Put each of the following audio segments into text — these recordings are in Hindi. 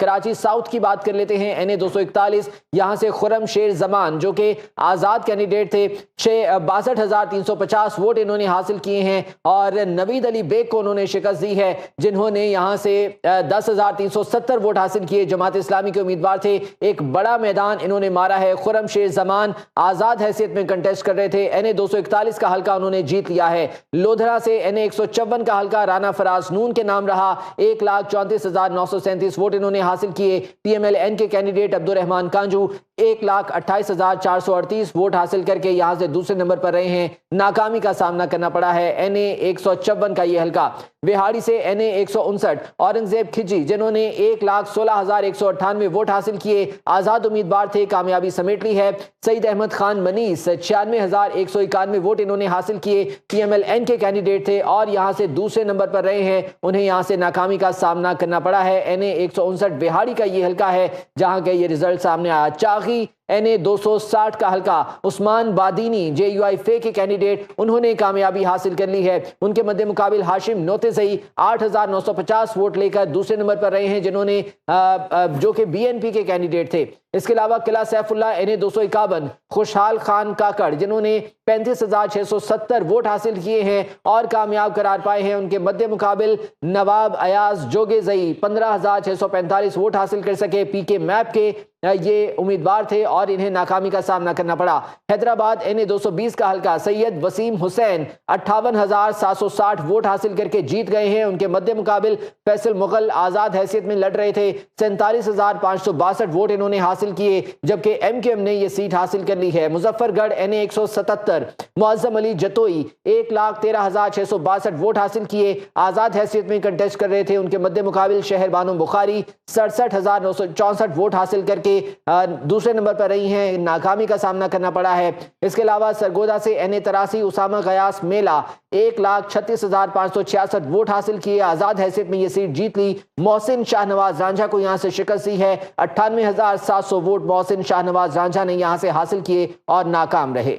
कराची साउथ की बात कर लेते हैं, NA 241, यहां से खुर्रम शेर जमान जो कि आजाद कैंडिडेट थे, 62,350 वोट इन्होंने हासिल किए हैं और नवीद अली बेग को उन्होंने शिकस्त दी है, जिन्होंने यहां से 10,370 वोट हासिल किए। जमात इस्लामी के उम्मीदवार थे, एक बड़ा मैदान इन्होंने मारा है। खुर्रम शेर जमान आजाद हैसियत में कंटेस्ट कर रहे थे, NA 241 का हल्का उन्होंने जीत लिया है। लोधरा से NA 154 का हल्का राना फराज नून के नाम रहा, 1,34,937 वोट इन्होंने हासिल किए। PMLN के कैंडिडेट अब्दुर्रहमान कांजू 1,28,438 वोट हासिल करके यहां से दूसरे नंबर पर रहे हैं। नाकामी का सामना करना पड़ा है NA 154 का ये हल्का। बिहाड़ी से NA 159 औरंगजेब खिजी जिन्होंने 1,16,198 वोट हासिल किए, आजाद उम्मीदवार थे, कामयाबी समेट ली है। सईद अहमद खान मनीस 96,191 वोट इन्होंने हासिल किए, PMLN के कैंडिडेट थे और यहां से दूसरे नंबर पर रहे हैं। उन्हें यहां से नाकामी का सामना करना पड़ा है। NA 159 बिहाड़ी का ये हल्का है जहां के ये रिजल्ट सामने आया। चागी NA 260 का हल्का उस्मान बादीनी JUI फे के कैंडिडेट, उन्होंने कामयाबी हासिल कर ली है। उनके मध्य मुकाबिल हाशिम नोतेजई 8,950 वोट लेकर दूसरे नंबर पर रहे हैं, जिन्होंने जो कि BNP के कैंडिडेट थे। इसके अलावा किला सैफुल्ला NA 251 खुशहाल खान काकड़ जिन्होंने 35,670 वोट हासिल किए हैं और कामयाब करार पाए हैं। उनके मध्य मुकाबिल नवाब अयाज जोगेजई 15,645 वोट हासिल कर सके। PK मैप के ये उम्मीदवार थे और इन्हें नाकामी का सामना करना पड़ा। हैदराबाद NA 220 का हल्का सैयद वसीम हुसैन 58,760 वोट हासिल करके जीत गए हैं। उनके मध्य मुकाबिल फैसल मुगल आजाद हैसियत में लड़ रहे थे, 47,562 वोट इन्होंने हासिल किए, जबकि MQM ने यह सीट हासिल कर ली है। मुजफ्फरगढ़ NA 177 मुअज्जम अली जतोई 1,13,662 वोट हासिल किए, आजाद हैसियत में कंटेस्ट कर रहे थे। उनके मध्य मुकाबिल शहर बानो बुखारी 67,964 वोट हासिल करके दूसरे नंबर पर रही हैं, नाकामी का सामना करना पड़ा है। इसके अलावा सरगोदा से NA 83 उसामा गयास मेला 1,36,566 वोट हासिल किए, आजाद हैसियत में यह सीट जीत ली। मोहसिन शाहनवाज रांझा को यहां से शिकस्त दी है, 98,700 वोट मोहसिन शाहनवाज रांझा ने यहां से हासिल किए और नाकाम रहे।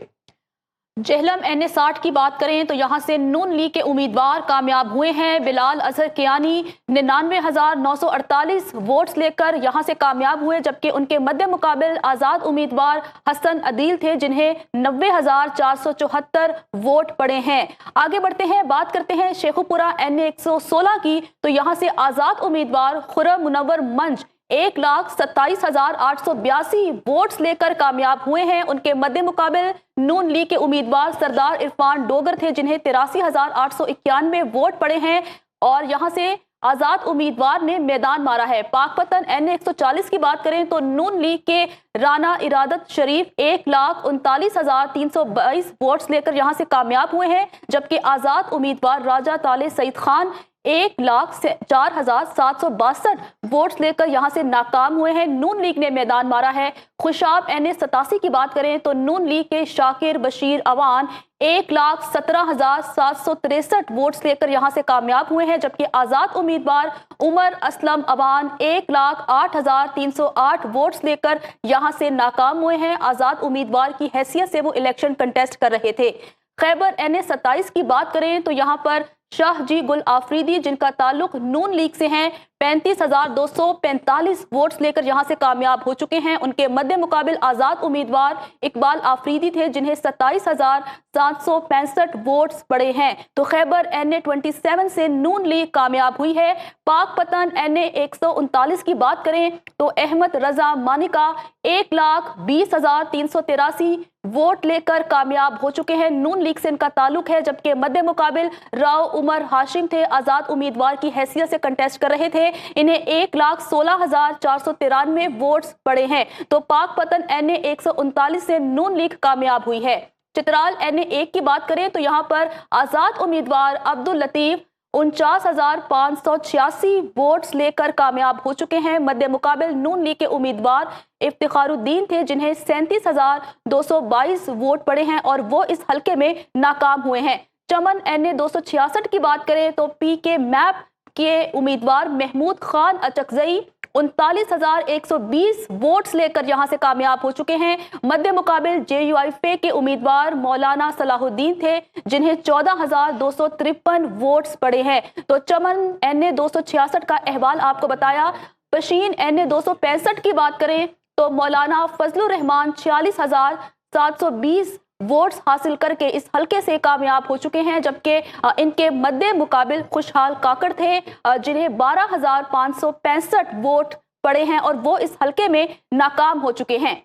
जेहलम NA 60 की बात करें तो यहां से नून लीग के उम्मीदवार कामयाब हुए हैं। बिलाल अजहर कियानी 99,948 वोट्स लेकर यहां से कामयाब हुए, जबकि उनके मध्य मुकाबिल आजाद उम्मीदवार हसन अदील थे जिन्हें 90,474 वोट पड़े हैं। आगे बढ़ते हैं, बात करते हैं शेखुपुरा NA 116 की, तो यहां से आजाद उम्मीदवार खुर्रम मुनव्वर मंच 1,27,882 वोट्स लेकर कामयाब हुए हैं। उनके मध्य मुकाबिल नून लीग के उम्मीदवार सरदार इरफान डोगर थे जिन्हें 83,891 वोट पड़े हैं और यहां से आजाद उम्मीदवार ने मैदान मारा है। पाकपतन NA 140 की बात करें तो नून लीग के राना इरादत शरीफ 1,39,322 वोट्स लेकर यहां से कामयाब हुए हैं, जबकि आजाद उम्मीदवार राजा ताले सईद खान 1,04,762 वोट्स लेकर यहां से नाकाम हुए हैं। नून लीग ने मैदान मारा है। खुशाब NA 87 की बात करें तो नून लीग के शाकिर बशीर अवान 1,17,763 वोट्स लेकर यहां से कामयाब हुए हैं, जबकि आजाद उम्मीदवार उमर असलम अवान 1,08,308 वोट्स लेकर यहां से नाकाम हुए हैं। आजाद उम्मीदवार की हैसियत से वो इलेक्शन कंटेस्ट कर रहे थे। खैबर NA 27 की बात करें तो यहां पर शाहजी गुल आफरीदी जिनका ताल्लुक नून लीग से हैं 35,245 वोट्स लेकर यहां से कामयाब हो चुके हैं। उनके मध्य मुकाबिल आजाद उम्मीदवार इकबाल आफरीदी थे जिन्हें 27,765 वोट्स पड़े हैं। तो खैबर NA 27 से नून लीग कामयाब हुई है। पाकपतन NA 139 की बात करें तो अहमद रजा मानिका 1,20,383 वोट लेकर कामयाब हो चुके हैं। नून लीग से इनका ताल्लुक है, जबकि मध्य मुकाबिल राव उमर हाशिम थे, आजाद उम्मीदवार की हैसियत से कंटेस्ट कर रहे थे। इन्हें 1,16,493 वोट्स पड़े हैं। तो पाकपतन NA 139 से नून लीग कामयाब हुई है। चित्राल NA 1 की बात करें तो यहां पर आजाद उम्मीदवार अब्दुल लतीफ 49,586 वोट्स लेकर कामयाब हो चुके हैं। मध्य मुकाबिल नून लीग के उम्मीदवार इफ्तिखारुद्दीन थे जिन्हें 37,222 वोट पड़े हैं और वो इस हलके में नाकाम हुए हैं। चमन NA 266 की बात करें तो PK मैप के उम्मीदवार महमूद खान अचकजई 39,120 वोट्स लेकर यहां से कामयाब हो चुके हैं। मध्य मुकाबिल JUI फे के उम्मीदवार मौलाना सलाहुद्दीन थे जिन्हें 14,253 वोट्स पड़े हैं। तो चमन NA 266 का अहवाल आपको बताया। पशीन NA 265 की बात करें तो मौलाना फजलुर रहमान 46,720 वोट्स हासिल करके इस हलके से कामयाब हो चुके हैं, जबकि इनके मद्दे मुकाबिल खुशहाल काकड़ थे जिन्हें 12,565 वोट पड़े हैं और वो इस हलके में नाकाम हो चुके हैं।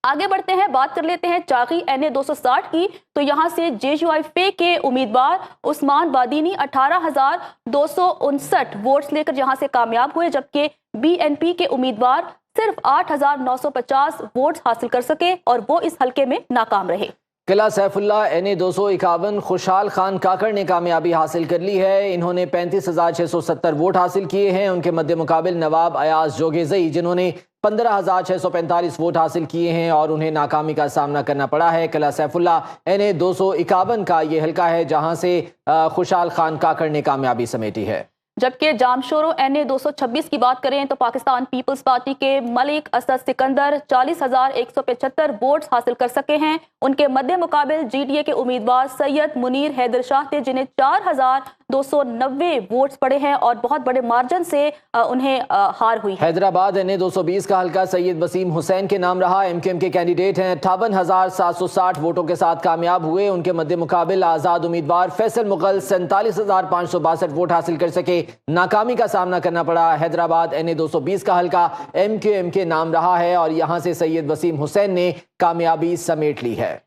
आगे बढ़ते हैं, बात कर लेते हैं चागी NA 260 की। तो यहां से JUIF के उम्मीदवार उस्मान बादीनी 18,259 वोट्स लेकर यहां से कामयाब हुए, जबकि BNP के उम्मीदवार सिर्फ 8,950 वोट्स हासिल कर सके और वो इस हलके में नाकाम रहे। किला सैफुल्ला NA 251 खुशहाल खान काकड़ ने कामयाबी हासिल कर ली है। इन्होंने 35,670 वोट हासिल किए हैं। उनके मद्दे मुकाबिल नवाब अयाज जोगेजई जिन्होंने 15,645 वोट हासिल किए हैं और उन्हें नाकामी का सामना करना पड़ा है। किला सैफुल्ला NA 251 का ये हलका है जहां से खुशहाल खान काकड़ ने कामयाबी समेटी है। जबकि जामशोरो NA 226 की बात करें तो पाकिस्तान पीपल्स पार्टी के मलिक असद सिकंदर 40,175 वोट्स हासिल कर सके हैं। उनके मद्दे मुकाबिल GDA के उम्मीदवार सैयद मुनीर हैदर शाह थे जिन्हें 4,290 वोट्स पड़े हैं और बहुत बड़े मार्जिन से उन्हें हार हुई है। हैदराबाद NA 220 का हलका सैयद वसीम हुसैन के नाम रहा। MKM के कैंडिडेट हैं, 58,760 वोटों के साथ कामयाब हुए। उनके मद्दे मुकाबिल आज़ाद उम्मीदवार फैसल मुगल 47,562 वोट हासिल कर सके, नाकामी का सामना करना पड़ा। हैदराबाद NA 220 का हलका MKM के नाम रहा है और यहां से सैयद वसीम हुसैन ने कामयाबी समेट ली है।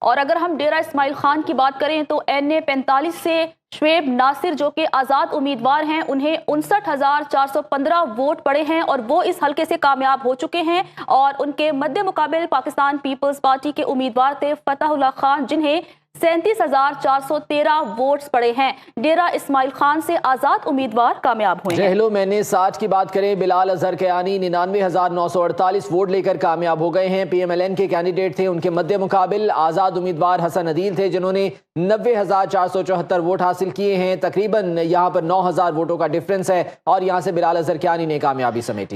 और अगर हम डेरा इस्माइल खान की बात करें तो NA 45 से शुएब नासिर जो कि आज़ाद उम्मीदवार हैं, उन्हें 59,415 वोट पड़े हैं और वो इस हलके से कामयाब हो चुके हैं। और उनके मद्दे मुकाबिल पाकिस्तान पीपल्स पार्टी के उम्मीदवार थे फतहुल्लाह खान जिन्हें 37,413 वोट्स पड़े हैं। डेरा इस्माइल खान से आज़ाद उम्मीदवार कामयाब हुए हैं। जहलो मैंने 60 की बात करें, बिलाल अजहर कयानी 99,948 वोट लेकर कामयाब हो गए हैं। PMLN के कैंडिडेट थे। उनके मद्दे मुकाबिल आज़ाद उम्मीदवार हसन अदील थे जिन्होंने 90,474 वोट हासिल किए हैं। तकरीबन यहाँ पर 9,000 वोटों का डिफरेंस है और यहाँ से बिलाल अजहर कयानी ने कामयाबी समेटी।